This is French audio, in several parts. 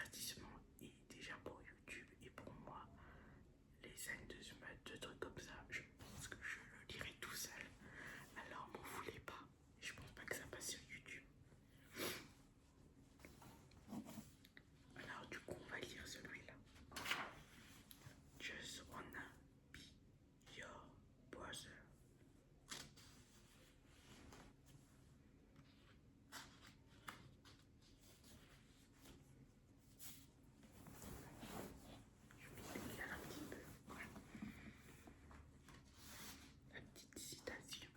divertissement et déjà pour YouTube et pour moi, les scènes de smut, de trucs comme ça, je pense que je le lirai tout seul. Alors m'en voulez pas. Je pense pas que ça passe sur YouTube. Alors du coup, on va lire celui-là. Just wanna be your brother. Je vais lire un petit peu. Voilà. La petite citation.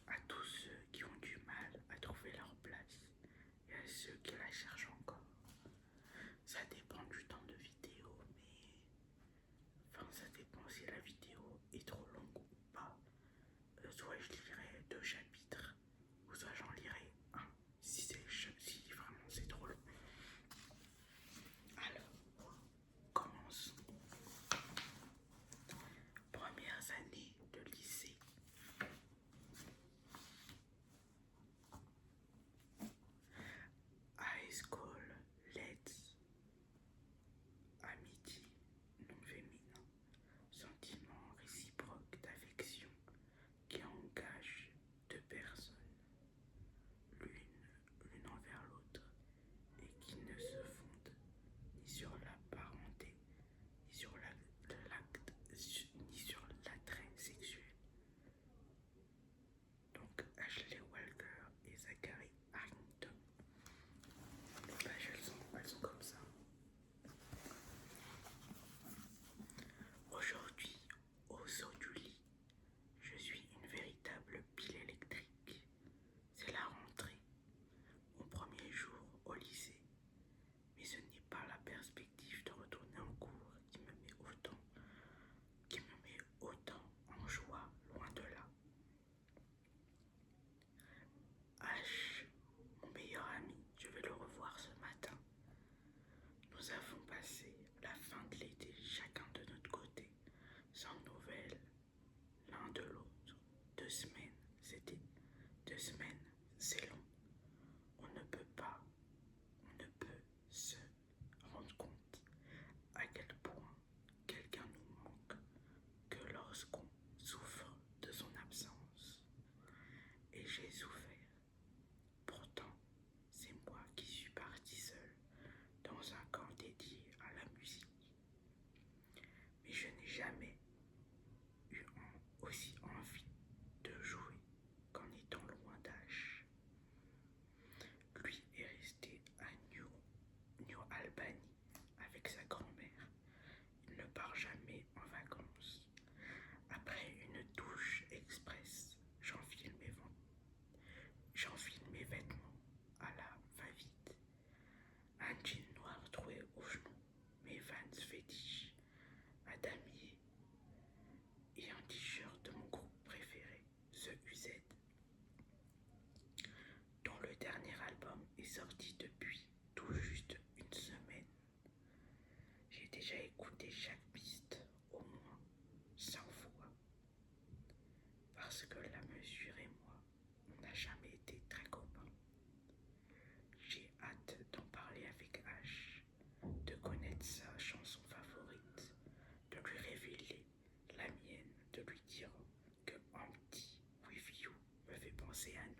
À tous ceux qui ont du mal à trouver leur place et à ceux qui la cherchent encore. Ça dépend du temps de vidéo, mais enfin ça dépend si la vidéo est trop longue ou pas. Soit je lirai 2 chapitres, ou soit j'en lirai un si vraiment c'est trop long. Alors, commençons. Premières années de lycée. High school, let's. Amitié, non féminin. Sentiment réciproque d'affection qui engage 2 personnes, l'une envers l'autre, et qui ne se fondent ni sur la parenté, ni sur l'acte, ni sur l'attrait sexuel. Donc Ashley Walker et Zachary Harrington. Les pages, elles sont comme ça. Aujourd'hui, au saut du lit, je suis une véritable pile électrique. C'est la rentrée, mon premier jour au lycée. Mais ce n'est pas la perspective de retourner en cours qui me met autant en joie, loin de là. H, mon meilleur ami, je vais le revoir ce matin. Nous avons passé la fin de l'été chacun de notre côté, sans nouvelles l'un de l'autre. 2 semaines, c'était 2 semaines, c'est long. On ne peut se rendre compte à quel point quelqu'un nous manque que lorsqu'on souffre de son absence. Et j'ai souffert. Pourtant, c'est moi qui suis parti seul dans un camp dédié à la musique. Mais je n'ai jamais eu aussi envie de jouer qu'en étant loin d'Ash. Lui est resté à New Albany avec sa grand-mère. Il ne part jamais en vacances. Après une douche express, j'enfile mes vêtements à la va-vite. Un jean noir troué aux genoux, mes Vans fétiches, un damier et un t-shirt de mon groupe préféré, The UZ, dont le dernier album est sorti depuis tout juste une semaine. J'ai déjà écouté chaque piste au moins 100 fois, parce que la mesure et moi, on n'a jamais été très copains. J'ai hâte d'en parler avec Ash, de connaître sa chanson favorite, de lui révéler la mienne, de lui dire que Empty With You me fait penser à nous.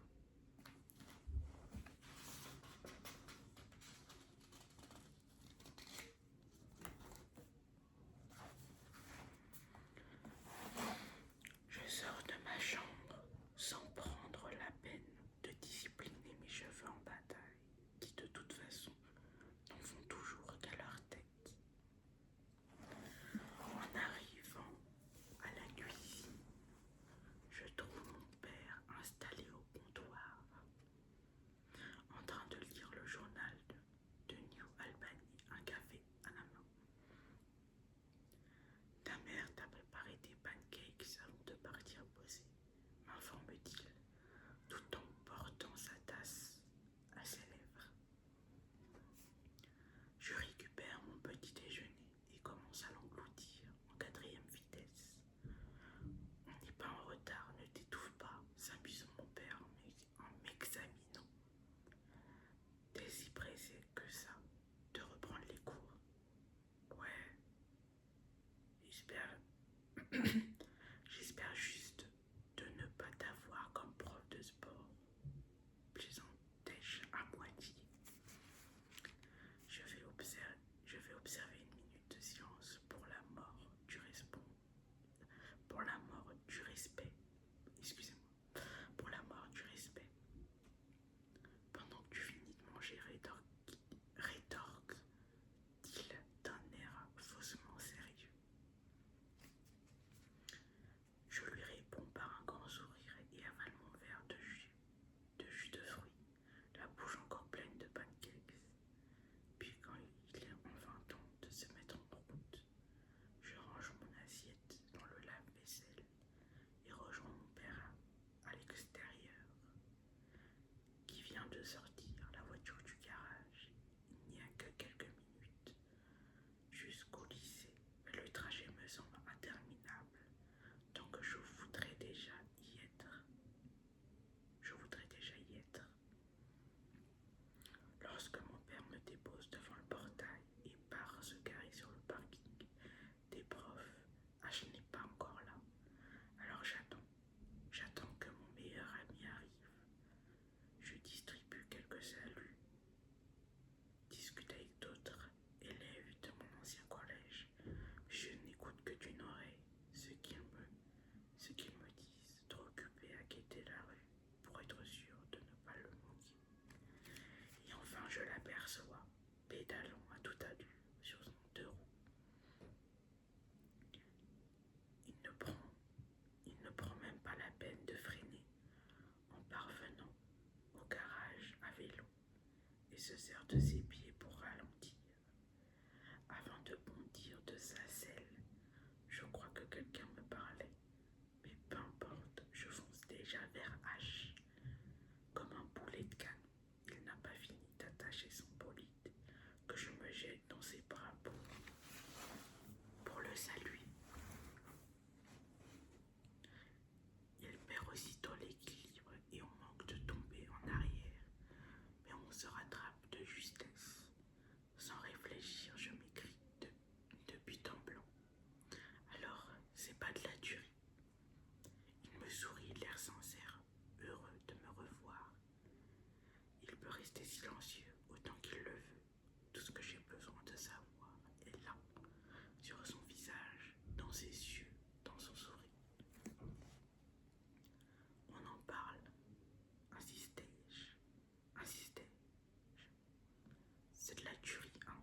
J'espère juste de ne pas t'avoir comme prof de sport. Plaisantais-je à moitié. Je vais observer une minute de silence pour la mort du respect. Excusez-moi. Pour la mort du respect. Pendant que tu finis de manger, rétorque-t-il d'un air faussement sérieux. Je lui réponds par un grand sourire et avale mon verre de jus de fruits, la bouche encore pleine de pancakes. Puis quand il est enfin temps de se mettre en route, je range mon assiette dans le lave-vaisselle et rejoins mon père à l'extérieur, qui vient de sortir la voiture du garage. Il n'y a que quelques minutes jusqu'au lycée, mais le trajet me semble interminable, donc je voudrais déjà y être. Lorsque mon père me dépose devant le portail et part se garer sur le parking des profs, H n'est pas encore là. Alors j'attends que mon meilleur ami arrive. Je distribue quelques saluts, discute avec d'autres élèves de mon ancien collège. Je n'écoute que d'une oreille ce qu'ils me disent, trop occupé à quitter la rue pour être sûr de ne pas le manquer. Et enfin je l'aperçois, pédalant à toute allure sur son deux roues. Il ne prend même pas la peine de freiner en parvenant au garage à vélo et se sert de ses pieds pour ralentir. Avant de bondir de sa selle, je crois que quelqu'un me parlait, mais peu importe, je fonce déjà vers H. Comme un boulet de canon, il n'a pas fini d'attacher son bolide que je me jette dans ses bras pour le saluer. Il perd aussitôt l'équilibre et on manque de tomber en arrière, mais on se rattrape de justesse. Sans réfléchir, je m'écrie de but en blanc. Alors, c'est pas de la tuerie. Il me sourit, l'air sincère, heureux de me revoir. Il peut rester silencieux autant qu'il le veut. Tout ce que j'ai besoin de savoir est là, sur son visage, dans ses yeux, dans son sourire. On en parle, insistais-je. C'est de la tuerie, hein,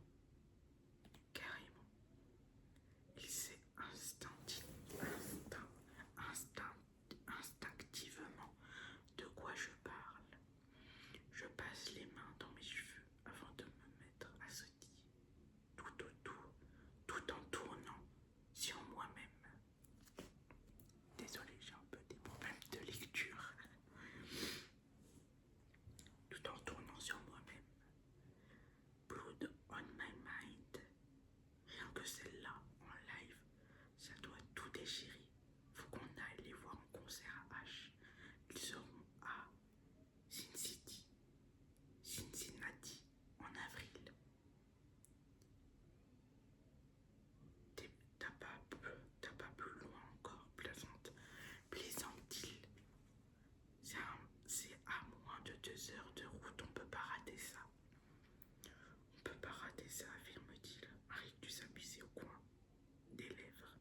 carrément. Il sait instinctivement de quoi je parle. Je passe les mains dans mes cheveux avant de me mettre à sautiller tout autour, tout en tournant sur moi-même. Désolé, j'ai un peu des problèmes de lecture. Tout en tournant sur moi-même. Blood on my mind. Rien que celle-là, en live, ça doit tout déchirer. Faut qu'on aille les voir en concert à H. Ils seront à Cincinnati, en avril. T'as pas plus loin encore, plaisante-t-il. C'est à moins de 2 heures de route, on peut pas rater ça. On peut pas rater ça, affirme-t-il, un rictus amusé au coin des lèvres.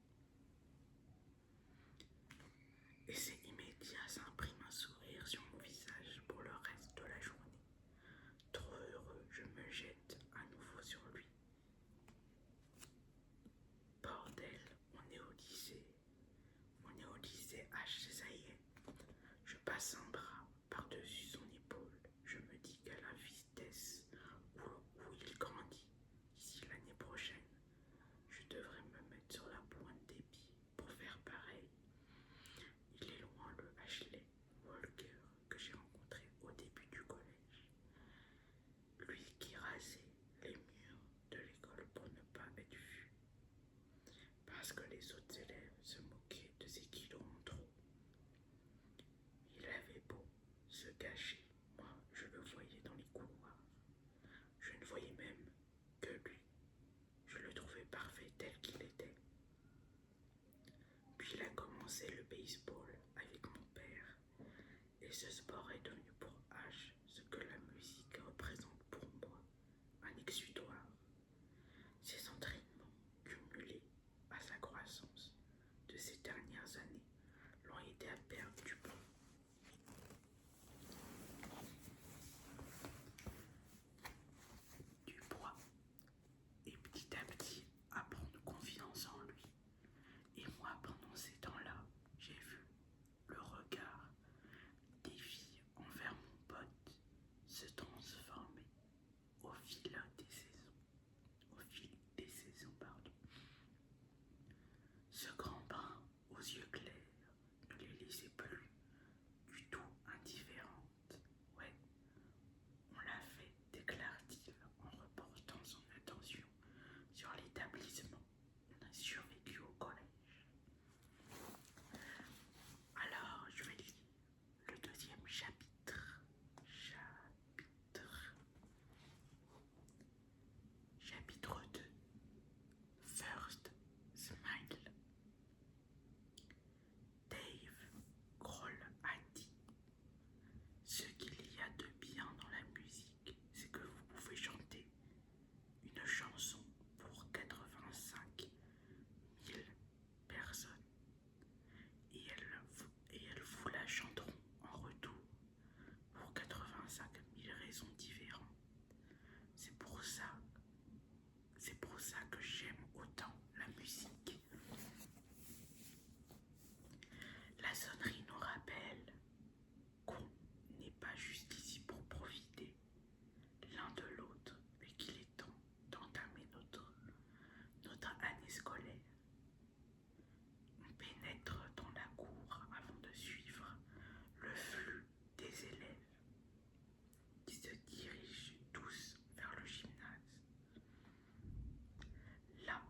Et ce sport est devenu pour H ce que la musique représente pour moi, un exutoire. Ses entraînements cumulés à sa croissance de ces dernières années l'ont aidé à perdre du poids. Et petit à petit à prendre confiance en lui. Et moi, pendant ces temps-là, j'ai vu le regard des filles envers mon pote se transformer au fil des saisons. Au fil des saisons, pardon. Ce grand brun aux yeux clairs ne les laissait plus du tout indifférentes. Ouais, on l'a fait, déclare-t-il en reportant son attention sur l'établissement. On a survécu au collège. Alors, je vais lire le deuxième chapitre. Chapitre 2. First Smile. Dave Grohl a dit: ce qu'il y a de bien dans la musique, c'est que vous pouvez chanter une chanson pour 85 000 personnes et elles vous la chanteront en retour pour 85 000 raisons différentes. C'est pour ça que j'aime autant la musique. La sonnerie nous rappelle qu'on n'est pas juste ici pour profiter l'un de l'autre et qu'il est temps d'entamer notre année scolaire. On pénètre dans la cour avant de suivre le flux des élèves qui se dirigent tous vers le gymnase. Là,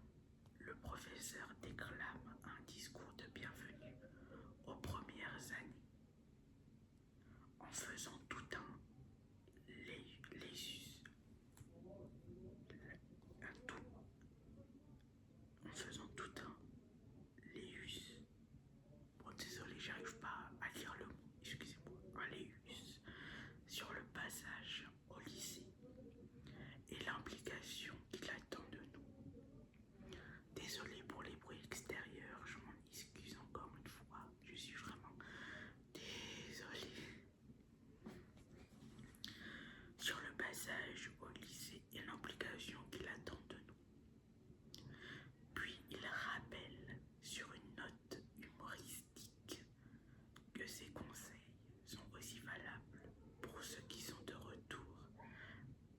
le professeur déclame un discours de bienvenue aux premières années en faisant tout un lésus, en faisant tout un léus. Bon, désolé, j'arrive pas à lire le mot, excusez-moi, un léus sur le passage au lycée et l'implication qu'il attend de nous. Désolé pour les bruits extérieurs, je m'en excuse encore une fois, je suis vraiment désolé. Sur le passage au lycée et l'implication qu'il attend de nous. Puis il rappelle sur une note humoristique que ses conseils sont aussi valables pour ceux qui sont de retour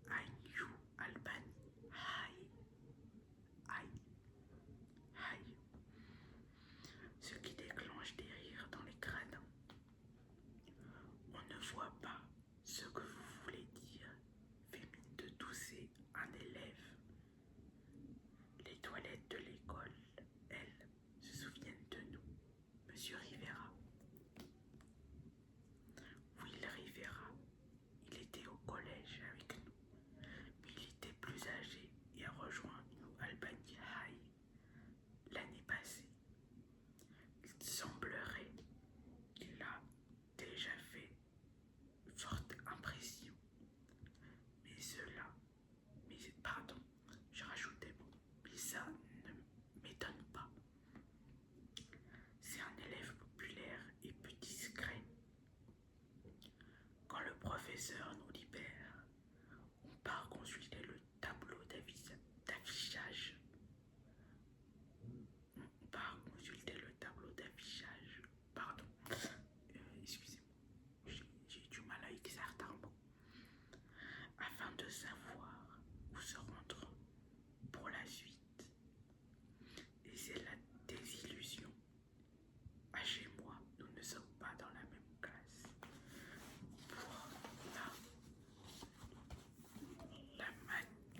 à New Albany High, ce qui déclenche des rires dans les gradins. On ne voit pas ce que vous voulez dire, fait mine de tousser un élève. Les toilettes de l'école, elles, se souviennent de nous, Monsieur Rivera. Will Rivera, il était au collège avec nous, mais il était plus âgé et a rejoint New Albany High l'année passée. Il semblerait qu'il a déjà fait forte impression. Pardon, je rajoute des mots, mais ça ne m'étonne pas. C'est un élève populaire et peu discret. Quand le professeur nous libère, on part consulter le tableau d'affichage. Pardon, excusez-moi, j'ai du mal avec certains mots. Afin de savoir où se rendre pour la suite. Et c'est la désillusion. Chez moi, nous ne sommes pas dans la même classe. Pour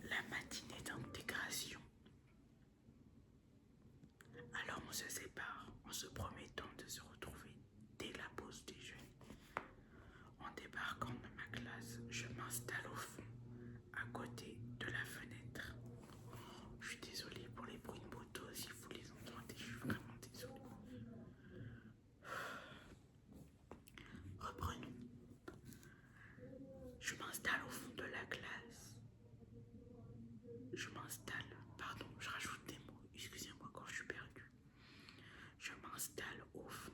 la matinée d'intégration. Alors on se sépare en se promettant de se retrouver dès la pause déjeuner. En débarquant de ma classe, je m'installe au fond, à côté de la fenêtre. Je suis désolée pour les bruits de moto, si vous les entendez, je suis vraiment désolée. Reprenons. je m'installe, pardon, je rajoute des mots, excusez-moi quand je suis perdu. Je m'installe au fond,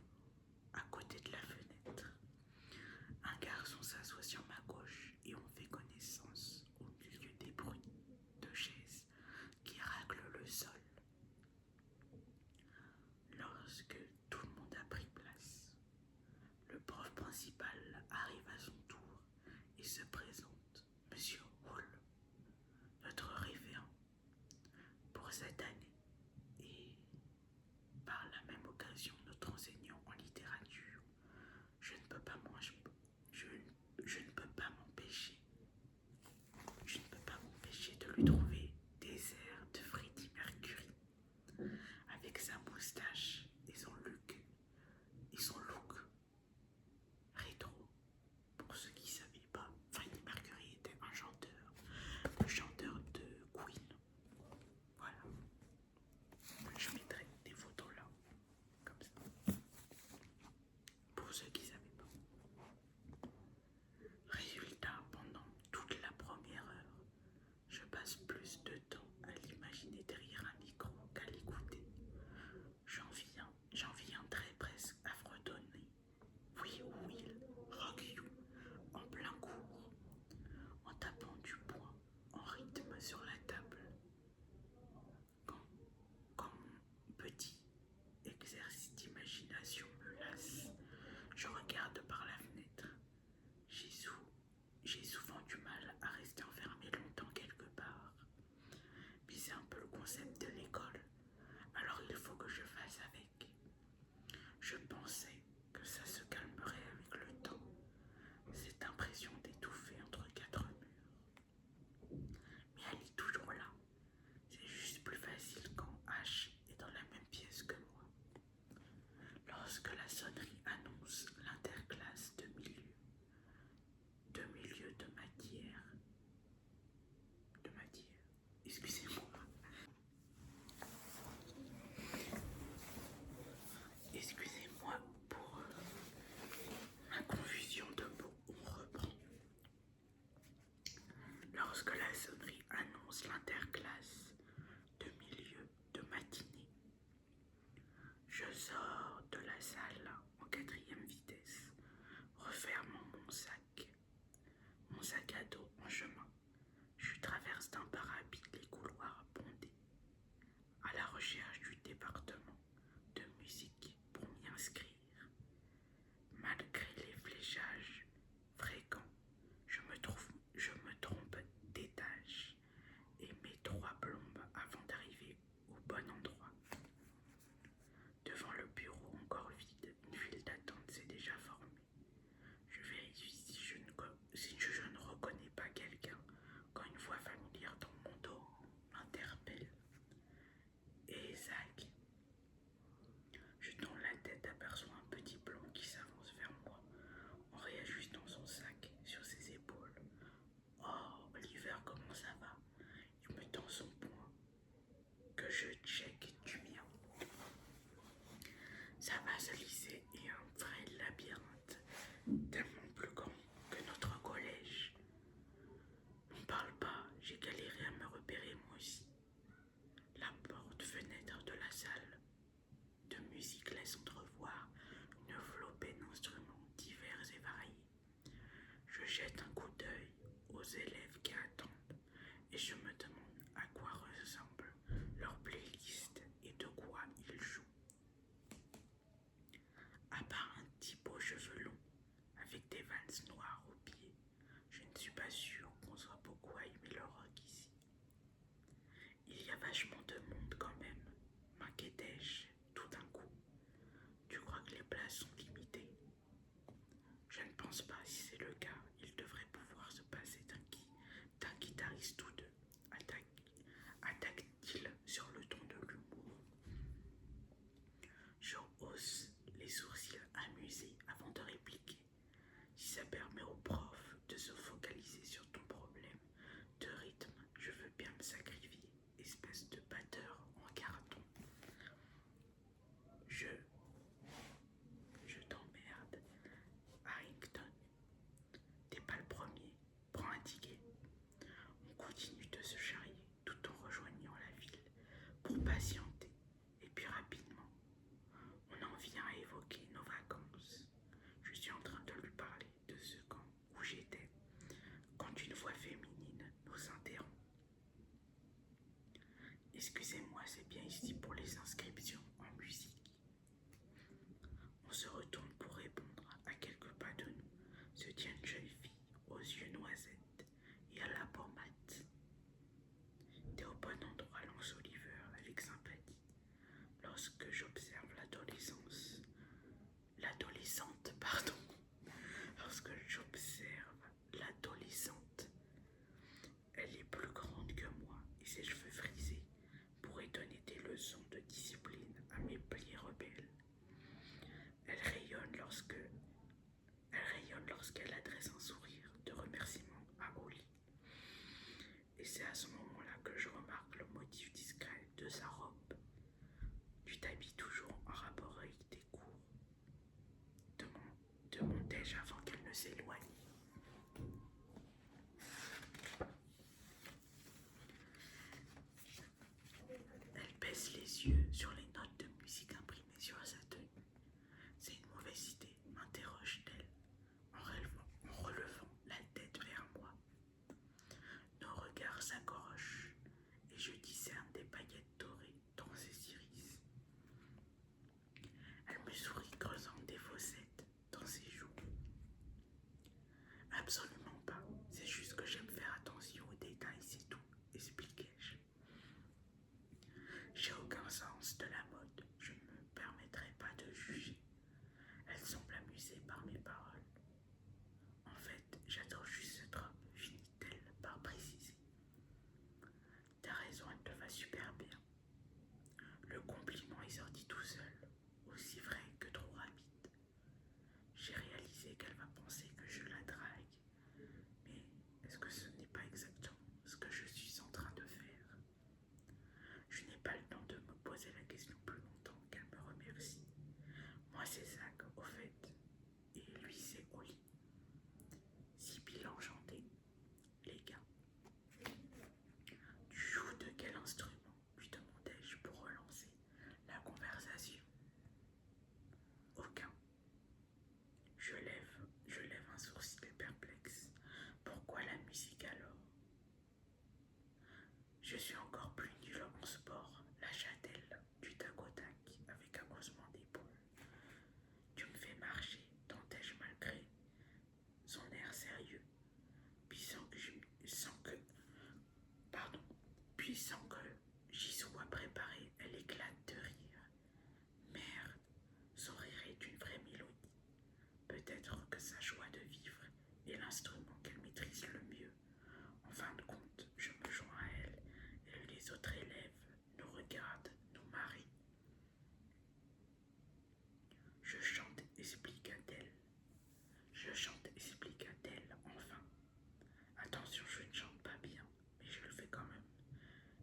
à côté de la fenêtre. Un garçon s'assoit sur ma gauche et on fait connaissance au milieu des bruits de chaises qui raclent le sol. Lorsque tout le monde a pris place, le prof principal arrive à son tour et se présente. Monsieur Hall, notre référent pour cette année et par la même occasion notre enseignant en littérature. Je ne peux pas je ne peux pas m'empêcher de lui trouver des airs de Freddie Mercury avec sa moustache et son look rétro. Pour ceux qui ne savaient pas, Freddie Mercury était un chanteur, le chanteur de Queen. Voilà, je mettrai des photos là, comme ça, pour ceux qui ne savaient pas. Résultat, pendant toute la première heure, je passe plus de temps à l'imaginer derrière un micro qu'à l'écouter. J'en viendrai presque à fredonner We Will Rock You en plein cours, en tapant du poing en rythme sur la table. Quand mon petit exercice d'imagination me lasse, je regarde par la fenêtre. J'ai souvent du mal à rester enfermé longtemps quelque part. Mais c'est un peu le concept de l'école, alors il faut que je fasse avec. Je pensais que ça se calmerait avec le temps, cette impression d'étouffer entre quatre murs. Mais elle est toujours là. C'est juste plus facile quand H est dans la même pièce que moi. Lorsque la sonnerie annonce l'interclasse de milieu de matière, excusez-moi, excusez-moi pour ma confusion de mots, on reprend. Lorsque la sonnerie annonce l'interclasse de milieu de matinée, je sors de la salle en quatrième vitesse, refermant mon sac à dos en chemin. Je traverse d'un pas rapide les couloirs bondés, à la recherche du département de musique pour m'y inscrire. Malgré les fléchages fréquents, je me trompe d'étage et mets trois plombes avant d'arriver au bon endroit. Devant le bureau encore vide, une file d'attente s'est déjà formée. Je vérifie si je ne reconnais pas quelqu'un quand une voix familière dans mon dos m'interpelle. Et Zach, je tourne la tête, aperçois un petit blond qui s'avance vers moi en réajustant son sac sur ses épaules. Oh, Oliver, comment ça va? Il me tend son poing, que je check du mien. Ça va, ce lycée est un vrai labyrinthe, tellement plus grand que notre collège. N'en parle pas, j'ai galéré à me repérer moi aussi. La porte-fenêtre de la salle de musique laisse entrevoir une flopée d'instruments divers et variés. Je jette un coup d'œil aux élèves qui attendent et je me demande à quoi ressemble leur playlist et de quoi ils jouent. À part un type aux cheveux longs avec des Vans noirs aux pieds, je ne suis pas sûre qu'on soit beaucoup à aimer le rock ici. Il y a vachement de monde quand même, m'inquiétais-je tout d'un coup. Tu crois que les places sont limitées? Je ne pense pas. Si c'est le cas, il devrait pouvoir se passer d'un guitariste ou deux, attaque-t-il sur le ton de l'humour. Je hausse les sourcils amusés avant de répliquer. Si ça permet au prof de se focaliser sur ton problème de rythme, je veux bien me sacrifier, espèce de batteur en carton. Je t'emmerde, Harrington. T'es pas le premier, prends un ticket. On continue de se charrier tout en Excusez-moi, c'est bien ici pour les inscriptions en musique. On se retourne pour répondre. À quelques pas de nous se tient une jeune fille aux yeux noisettes et à la peau mate. T'es au bon endroit, lance Oliver avec sympathie. Lorsque j'observe l'adolescente, lorsque j'observe l'adolescente, elle est plus grande que moi et ses cheveux frisés pourraient donner des leçons de discipline à mes plis rebelles. Elle rayonne lorsqu'elle adresse un sourire de remerciement à Oli. Et c'est à ce moment-là que je remarque le motif discret de sa robe. Tu t'habilles toujours en rapport avec tes cours, demandai-je avant qu'elle ne s'éloigne. Elle baisse les yeux sur les notes de musique imprimées sur sa tenue. C'est une mauvaise idée, m'interroge-t-elle en relevant la tête vers moi. Nos regards s'accrochent et je discerne des paillettes dorées dans ses iris. Elle me sourit, creusant des fossettes dans ses joues. Absolument pas, c'est juste que j'aime faire attention aux détails, c'est tout, expliquai-je. J'ai aucun sens de la mode, je ne me permettrai pas de juger. Elle semble amusée par mes paroles. En fait, j'adore juste cette robe, finit-elle par préciser. T'as raison, elle te va super bien. Le compliment est sorti tout seul, aussi vrai que trop rapide. J'ai réalisé qu'elle va penser que je la drague. Mais est-ce que ce n'est pas exactement ce que je suis en train de faire? Je n'ai pas le temps de me poser la question plus longtemps qu'elle me remercie. Moi c'est Zach, au fait, et lui c'est Oli. Sibylle enchantée, les gars. Tu joues de quel instrument? Lui demandai-je pour relancer la conversation. Aucun. Je lève un sourcil perplexe. Pourquoi la musique alors? Je suis encore plus nul en sport, lâcha-t-elle du tac au tac avec un haussement d'épaule. Tu me fais marcher, tentai-je malgré son air sérieux, puis sans que j'y sois préparé, elle éclate de rire. Merde, son rire est une vraie mélodie. Peut-être que sa joie de vivre est l'instrument qu'elle maîtrise le mieux. En fin de compte, je me joins à elle et les autres élèves nous regardent, nous marient. Je chante, expliqua-t-elle. Enfin. Attention, je ne chante pas bien, mais je le fais quand même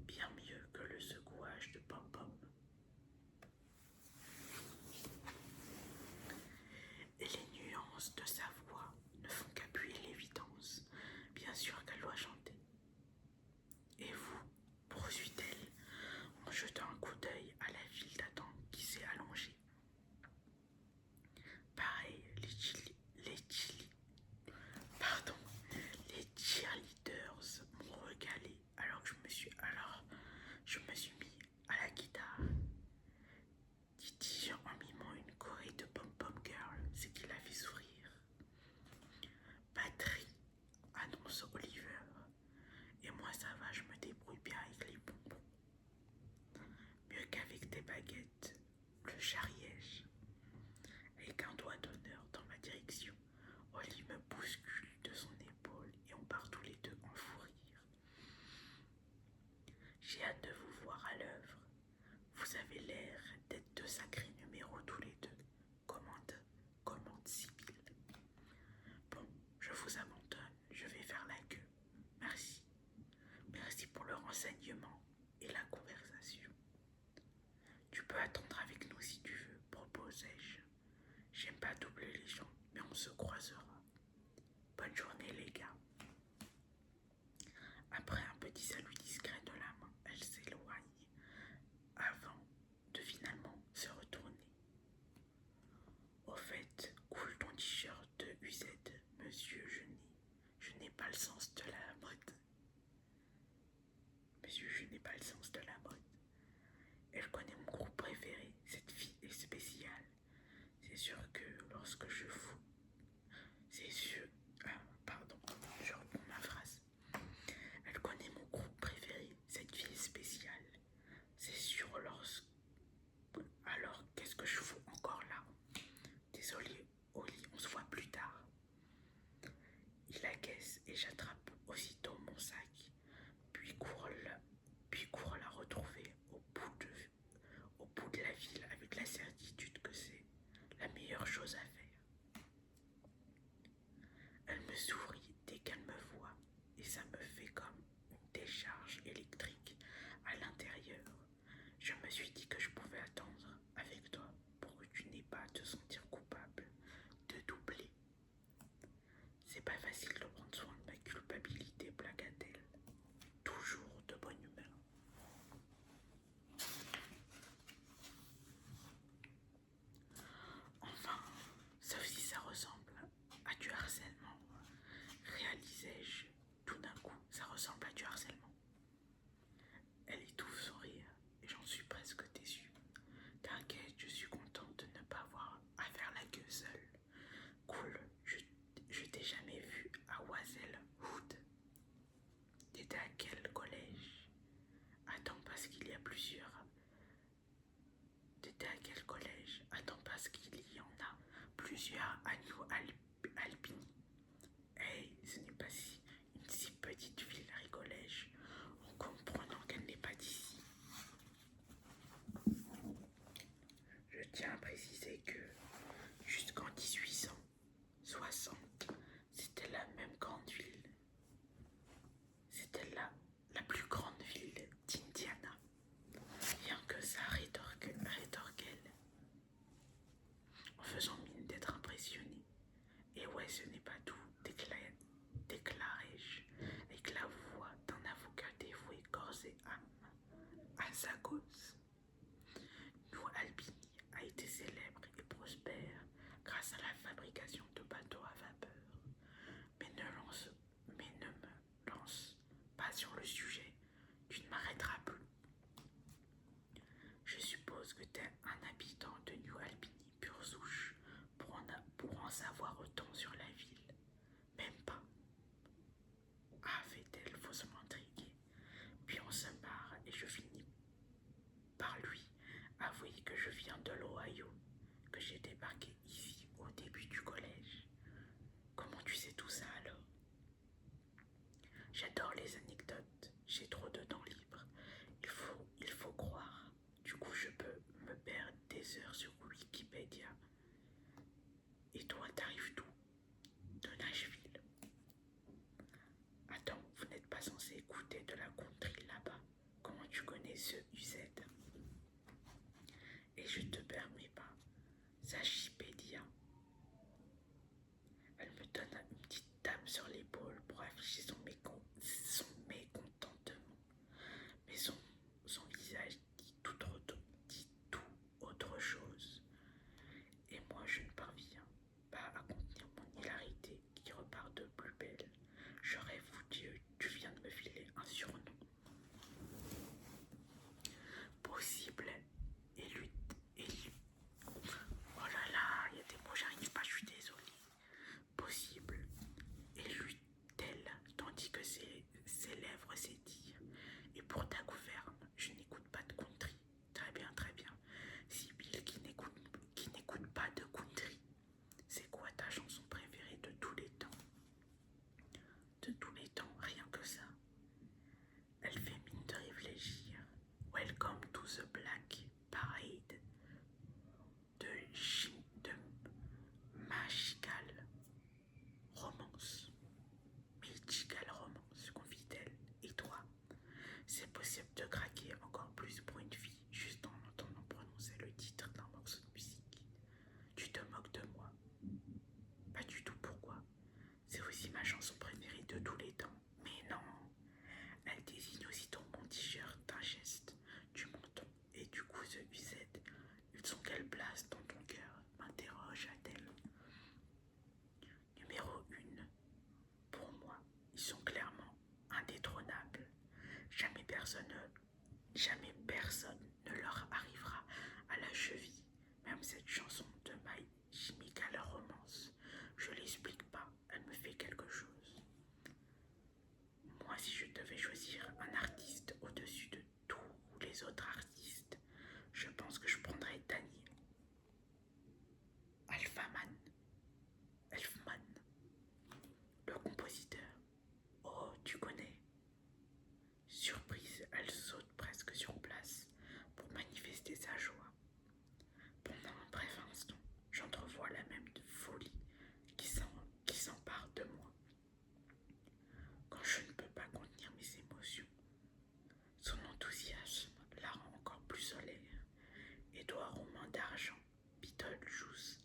bien mieux que le secouage de pom-pom. Et les nuances de sa voix ne font qu'appuyer l'évidence. Bien sûr qu'elle doit chanter. Et vous, poursuit-elle en jetant un coup d'œil à la file d'attente qui s'est allongée. Pareil, les cheerleaders m'ont régalé alors je me suis mis à la guitare. Dit-il en mimant une choré de pom-pom girl, ce qui l'a fait sourire. Batterie, annonce Oliver. Et moi ça va, je me débrouille bien avec les bonbons. Mieux qu'avec des baguettes, le charriège. Avec un doigt d'honneur dans ma direction, Oli me bouscule de son épaule et on part tous les deux en fou rire. J'ai hâte de vous voir à l'œuvre. Vous avez l'air d'être de sacrés numéros tous les deux, commente Sibylle. Bon, je vous abandonne, je vais faire la queue. Merci. Merci pour le renseignement et la conversation. Tu peux attendre avec nous si tu veux, proposai-je. J'aime pas doubler les gens, mais on se croisera. Bonne journée les gars. Après un petit salut discret de la main, elle s'éloigne avant de finalement se retourner. Au fait, cool ton t-shirt de UZ, monsieur, je n'ai pas le sens de la mode. Monsieur, je n'est pas le sens de la mode. Elle connaît mon groupe préféré, cette fille est spéciale. C'est sûr que lorsque je fous, c'est sûr... Ah, pardon, je reprends ma phrase. Elle connaît mon groupe préféré, cette fille est spéciale. C'est sûr lorsque... Alors, qu'est-ce que je fous encore là? Désolé, Oli, on se voit plus tard. Il acquiesce et j'attrape aussitôt mon sac, puis cours la retrouver au bout de la ville avec la certitude que c'est la meilleure chose à faire. Elle me sourit dès qu'elle me voit et ça me fait comme une décharge électrique à l'intérieur. Je me suis dit que je pouvais attendre avec toi pour que tu n'aies pas à te sentir coupable de doubler. C'est pas facile de prendre soin de ma culpabilité, blagua-t-elle, toujours de bonne humeur. Enfin, sauf si ça ressemble à du harcèlement, réalisai-je tout d'un coup, ça ressemble à du harcèlement. Elle étouffe son rire et j'en suis presque déçue. T'inquiète, je suis contente de ne pas avoir à faire la queue seule. Cool, je t'ai jamais vu à Oisel Hood. T'étais à quel collège? Attends, parce qu'il y a plusieurs. T'étais à quel collège? Attends, parce qu'il y en a plusieurs à New Albany. Hey, ce n'est pas une si petite ville, rigolai-je, en comprenant qu'elle n'est pas d'ici. Je tiens à préciser que jusqu'en 1860, c'était la même grande ville. C'était la plus grande ville d'Indiana. Rien que ça, rétorqua-t-elle, en faisant mine d'être impressionnée. Et ouais, ce n'est pas tout, déclarai-je, avec la voix d'un avocat dévoué corps et âme à sa cause. New Albany a été célèbre et prospère grâce à la fabrication de bateaux à vapeur. Mais ne me lance pas sur le sujet, tu ne m'arrêteras plus. Je suppose que tu es un habitant de New Albany pure souche pour en savoir autant sur la ville. Même pas. Ah, fait-elle, faussement intriguée. Puis on se marre et je finis par lui avouer que je viens de l'Ohio, que j'ai débarqué ici au début du collège. Comment tu sais tout ça alors? J'adore les anecdotes, j'ai trop de temps libre. Il faut croire. Du coup, je peux me perdre des heures sur Wikipédia. Et toi, t'arrives d'où? De Nashville. Attends, vous n'êtes pas censé écouter de la country là-bas. Comment tu connais ce UZ? Et je te permets pas. Sagipédia. Elle me donne une petite tape sur l'épaule pour afficher son mécontentement. Mais son visage dit tout autre chose. Et moi, je ne parviens pas à contenir mon hilarité qui repart de plus belle. Je rêve, Dieu, tu viens de me filer un surnom. Possible, oh là là, il y a des mots, j'arrive pas, je suis désolée. Possible, élut-elle, tandis que ses lèvres s'étirent. Et pour ta gouverne, je n'écoute pas de country. Très bien, très bien. Sibylle qui n'écoute pas de country. C'est quoi ta chanson préférée de tous les temps? De tous les temps, rien que ça. Elle fait mine de réfléchir. Welcome to the Black Parade de Magical Romance. Magical Romance, confie-t-elle. Et toi? C'est possible de craquer encore plus pour une fille juste en entendant prononcer le titre d'un morceau de musique. Tu te moques de moi? Pas du tout, pourquoi? C'est aussi ma chanson préférée de tous les temps. Mais non! Elle désigne aussitôt mon t-shirt d'un geste du menton. Et du coup, ce UZ, ils sont quelle place dans ton cœur? M'interrogea-t-elle. Numéro 1. Pour moi, ils sont clairement indétrônables. Jamais personne Jamais personne ne leur arrivera à la cheville. Même cette chanson de My Chemical Romance. Je l'explique pas, elle me fait quelque chose. Moi, si je devais choisir un artiste au-dessus de tous les autres artistes, je pense que je prendrais Danny Elfman, le compositeur. Oh, tu connais. Surprise, elle saute presque sur place pour manifester sa joie. Pendant un bref instant, j'entrevois la même folie qui s'empare de moi. Quand je ne peux pas contenir mes émotions, son enthousiasme la rend encore plus solaire. Et doigts aux mains d'argent, Beetlejuice